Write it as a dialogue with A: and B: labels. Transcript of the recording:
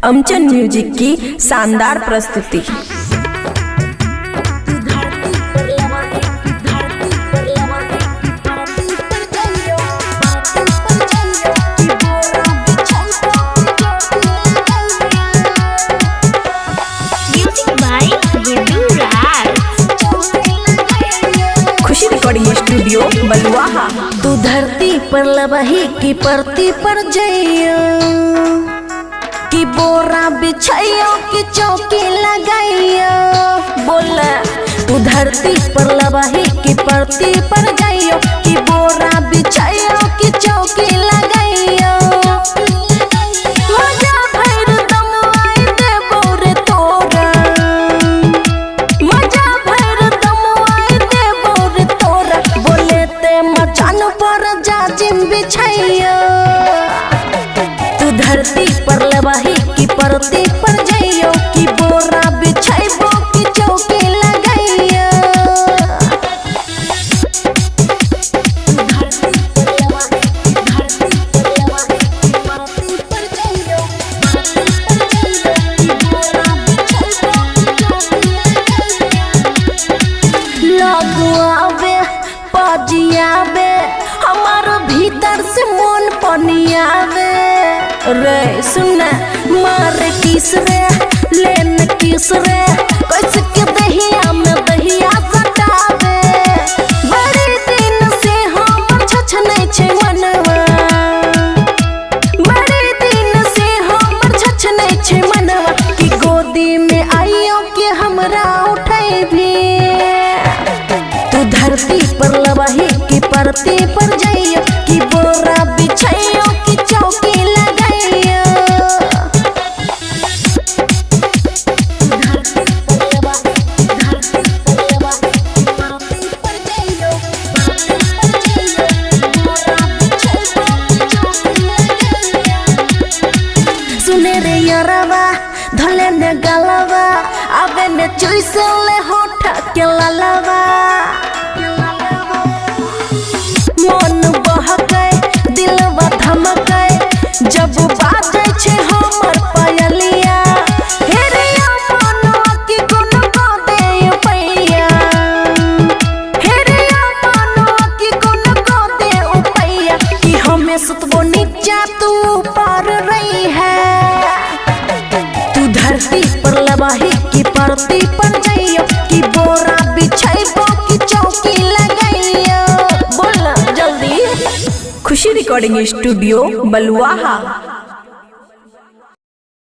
A: अमचन music की शानदार प्रस्तुति। खुशी रिकॉर्डिंग स्टूडियो बलुआहा।
B: तू धरती पर लबही की परती पर जइयो, कि बोरा बिछाइयो कि चौकी लगाइयो। बोल तू धरती पर लबही की परती पर जइयो, कि बोरा बिछाइयो कि चौकी लगाइयो। मजा भर दम आई दे बोरे तोरा, मजा भर दम आई दे बोरे तोरा। बोले ते मचान पर जाजिम बिछाइयो, तू धरती पर लबही की परती पर जइयो, कि बोरा बिछाइबो कि चौकी लगाइयो। लगुआवे पजियावे हमार भीतर से मन पनियावे। रे सुन मार किस रे लेन किस रे, कैसे के दहिया में दहिया सटावे। बड़े दिन से हम छछनै छै मनवा, बड़े दिन से हम छछनै छै मनवा। कि गोदी में आइयो कि हमरा उठै भी, तू धरती पर लबही की परती पर जइयो, कि बोरा बिछाइयो कि चौकी लगाइयो। सुने रे यरवा धले ने गलवा, आवे ने चुइसले होठ के ललवा। मन बहकै दिलवा धमकै जब बाजै छै हमर पायलिया। हे रे मनवा की गुन को दे पैया, हे रे मनवा की गुन को दे पैया। कि हमें सुतबो नीचा तू ऊपर रही है, तू धरती पर लबही की परती पर जइयो, कि बोरा बिछाइबो कि चौकी लगाइयो। बोल जल्दी।
A: खुशी रिकॉर्डिंग स्टूडियो बलुआहा।